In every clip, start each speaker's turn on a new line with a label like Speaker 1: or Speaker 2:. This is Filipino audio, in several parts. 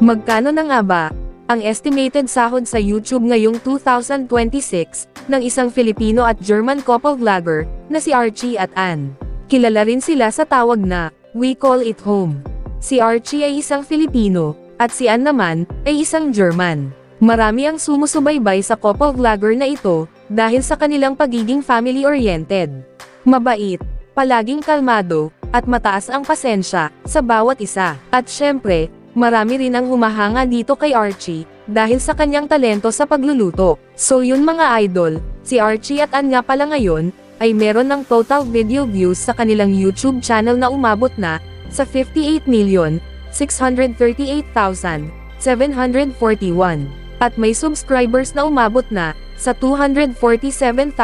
Speaker 1: Magkano na nga ba ang estimated sahod sa YouTube ngayong 2026 ng isang Filipino at German couple vlogger na si Archie at Ann? Kilala rin sila sa tawag na We Call It Home. Si Archie ay isang Filipino at si Ann naman ay isang German. Marami ang sumusubaybay sa couple vlogger na ito dahil sa kanilang pagiging family-oriented. Mabait, palaging kalmado, at mataas ang pasensya sa bawat isa. At syempre, marami rin ang humahanga dito kay Archie dahil sa kanyang talento sa pagluluto. So yun mga idol, si Archie at Ann nga pala ngayon ay meron ng total video views sa kanilang YouTube channel na umabot na sa 58,638,741. At may subscribers na umabot na sa 247,000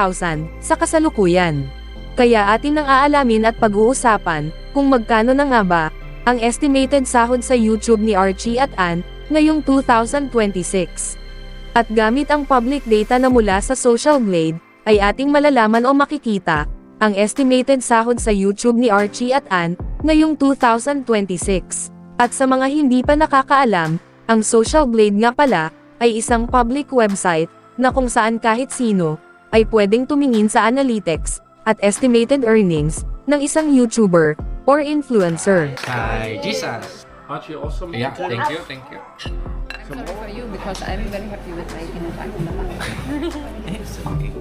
Speaker 1: sa kasalukuyan. Kaya atin nang aalamin at pag-uusapan kung magkano na nga ba ang estimated sahod sa YouTube ni Archie at Ann ngayong 2026. At gamit ang public data na mula sa Social Blade, ay ating malalaman o makikita ang estimated sahod sa YouTube ni Archie at Ann ngayong 2026. At sa mga hindi pa nakakaalam, ang Social Blade nga pala ay isang public website na kung saan kahit sino ay pwedeng tumingin sa analytics at estimated earnings ng isang YouTuber or influencer.
Speaker 2: Hi, Jesus.
Speaker 3: Aren't you awesome?
Speaker 2: Yeah, thank you, thank you.
Speaker 4: I'm sorry for you because I'm very happy with my impact.
Speaker 2: It's okay.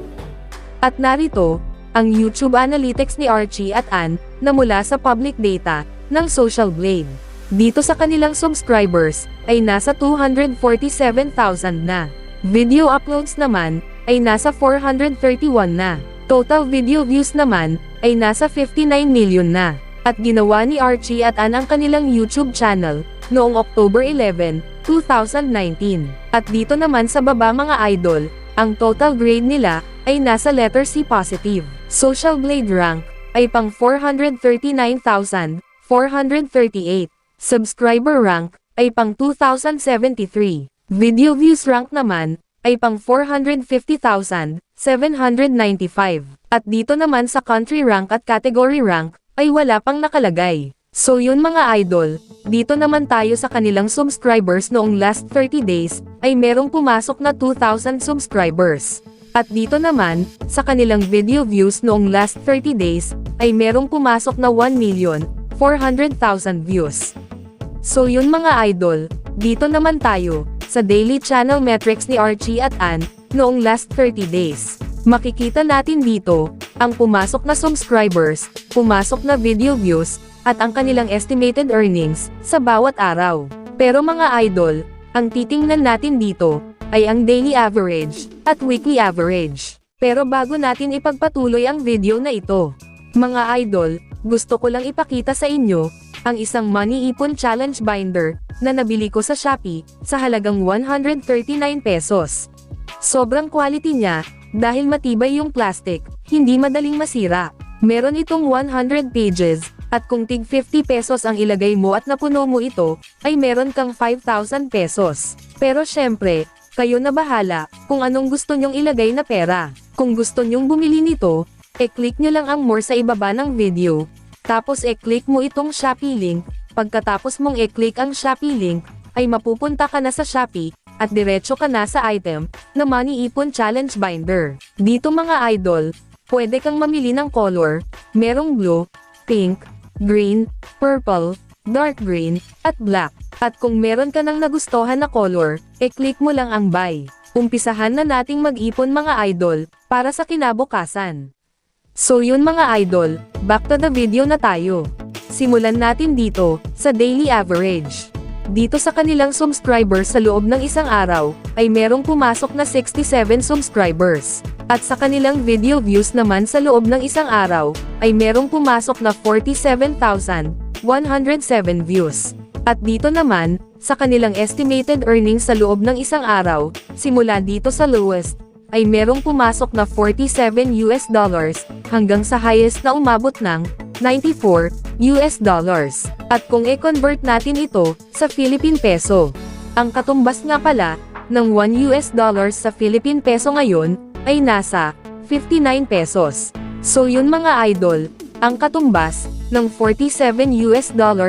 Speaker 1: At narito, ang YouTube analytics ni Archie at Ann na mula sa public data ng Social Blade. Dito sa kanilang subscribers ay nasa 247,000 na. Video uploads naman ay nasa 431 na. Total video views naman ay nasa 59 million na. At ginawa ni Archie at Ann ang kanilang YouTube channel noong October 11, 2019. At dito naman sa baba mga idol, ang total grade nila ay nasa letter C positive. Social Blade rank ay pang 439,438. Subscriber rank ay pang 2,073. Video views rank naman ay pang 450,795. At dito naman sa country rank at category rank, ay wala pang nakalagay. So yun mga idol, dito naman tayo sa kanilang subscribers noong last 30 days, ay merong pumasok na 2,000 subscribers. At dito naman, sa kanilang video views noong last 30 days, ay merong pumasok na 1,400,000 views. So yun mga idol, dito naman tayo, sa daily channel metrics ni Archie at Ann, noong last 30 days. Makikita natin dito, ang pumasok na subscribers, pumasok na video views, at ang kanilang estimated earnings, sa bawat araw. Pero mga idol, ang titingnan natin dito, ay ang daily average, at weekly average. Pero bago natin ipagpatuloy ang video na ito, mga idol, gusto ko lang ipakita sa inyo, ang isang money ipon challenge binder, na nabili ko sa Shopee, sa halagang 139 pesos. Sobrang quality niya, dahil matibay yung plastic, hindi madaling masira. Meron itong 100 pages, at kung tig 50 pesos ang ilagay mo at napuno mo ito, ay meron kang 5,000 pesos. Pero syempre, kayo na bahala, kung anong gusto nyong ilagay na pera. Kung gusto nyong bumili nito, e-click nyo lang ang more sa ibaba ng video. Tapos e-click mo itong Shopee link, pagkatapos mong e-click ang Shopee link, ay mapupunta ka na sa Shopee, at diretso ka na sa item, na Money Ipon Challenge Binder. Dito mga idol, pwede kang mamili ng color, merong blue, pink, green, purple, dark green, at black. At kung meron ka nang nagustuhan na color, e-click mo lang ang buy. Umpisahan na nating mag-ipon mga idol, para sa kinabukasan. So yun mga idol, back to the video na tayo. Simulan natin dito, sa daily average. Dito sa kanilang subscribers sa loob ng isang araw, ay merong pumasok na 67 subscribers. At sa kanilang video views naman sa loob ng isang araw, ay merong pumasok na 47,107 views. At dito naman, sa kanilang estimated earnings sa loob ng isang araw, simula dito sa lowest, ay merong pumasok na $47 hanggang sa highest na umabot ng $94. At kung i-convert natin ito sa Philippine Peso, ang katumbas nga pala ng $1 sa Philippine Peso ngayon ay nasa 59 pesos. So yun mga idol, ang katumbas ng $47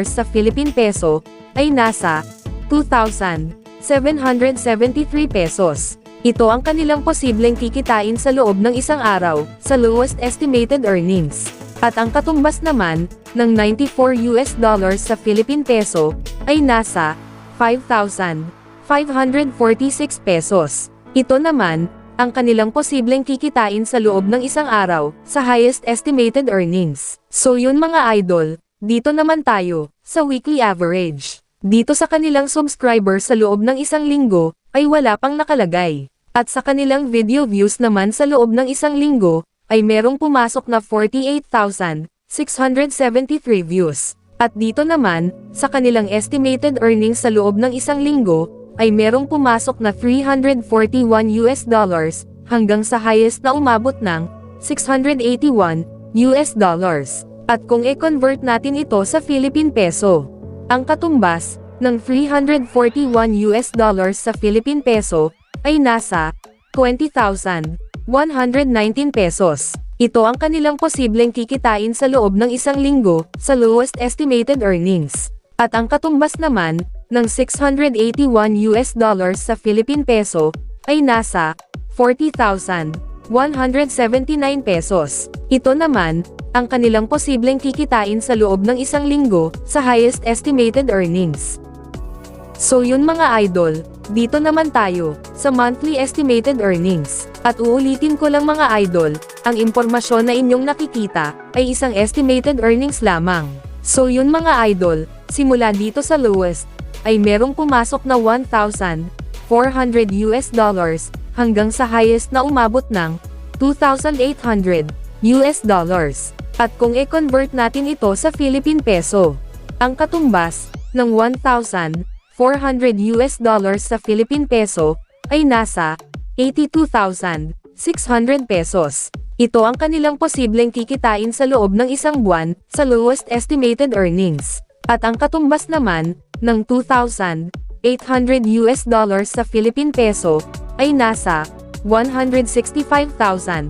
Speaker 1: sa Philippine Peso ay nasa 82,773 pesos. Ito ang kanilang posibleng kikitain sa loob ng isang araw, sa lowest estimated earnings. At ang katumbas naman, ng $94 sa Philippine peso, ay nasa 5,546 pesos. Ito naman, ang kanilang posibleng kikitain sa loob ng isang araw, sa highest estimated earnings. So yun mga idol, dito naman tayo, sa weekly average. Dito sa kanilang subscriber sa loob ng isang linggo, ay wala pang nakalagay. At sa kanilang video views naman sa loob ng isang linggo, ay merong pumasok na 48,673 views. At dito naman, sa kanilang estimated earnings sa loob ng isang linggo, ay merong pumasok na $341 hanggang sa highest na umabot ng $681. At kung i-convert natin ito sa Philippine peso, ang katumbas ng $341 sa Philippine peso ay nasa 20,119 pesos. Ito ang kanilang posibleng kikitain sa loob ng isang linggo, sa lowest estimated earnings. At ang katumbas naman, ng $681 sa Philippine peso, ay nasa 40,179 pesos. Ito naman, ang kanilang posibleng kikitain sa loob ng isang linggo, sa highest estimated earnings. So yun mga idol, dito naman tayo, sa monthly estimated earnings. At uulitin ko lang mga idol, ang impormasyon na inyong nakikita, ay isang estimated earnings lamang. So yun mga idol, simula dito sa lowest, ay merong pumasok na $1,400 hanggang sa highest na umabot ng $2,800. At kung i-convert natin ito sa Philippine peso, ang katumbas ng $1,400 sa Philippine peso ay nasa 82,600 pesos. Ito ang kanilang posibleng kikitain sa loob ng isang buwan, sa lowest estimated earnings. At ang katumbas naman, ng $2,800 sa Philippine peso, ay nasa 165,200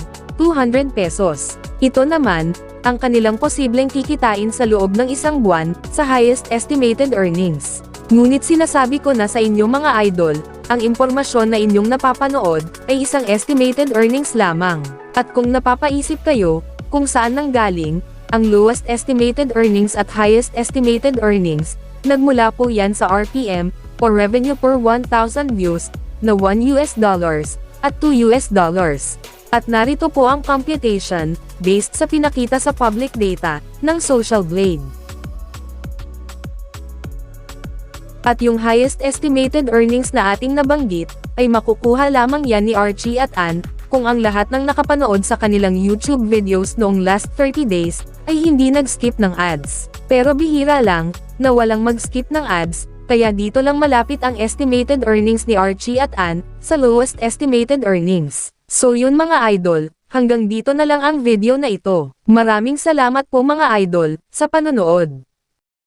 Speaker 1: pesos. Ito naman, ang kanilang posibleng kikitain sa loob ng isang buwan, sa highest estimated earnings. Ngunit sinasabi ko na sa inyo mga idol, ang impormasyon na inyong napapanood, ay isang estimated earnings lamang. At kung napapaisip kayo, kung saan nanggaling, ang lowest estimated earnings at highest estimated earnings, nagmula po yan sa RPM, or revenue per 1,000 views, na $1 at $2. At narito po ang computation, based sa pinakita sa public data, ng Social Blade. At yung highest estimated earnings na ating nabanggit, ay makukuha lamang yan ni Archie at Ann, kung ang lahat ng nakapanood sa kanilang YouTube videos noong last 30 days, ay hindi nag-skip ng ads. Pero bihira lang, na walang mag-skip ng ads, kaya dito lang malapit ang estimated earnings ni Archie at Ann, sa lowest estimated earnings. So yun mga idol, hanggang dito na lang ang video na ito. Maraming salamat po mga idol, sa panonood.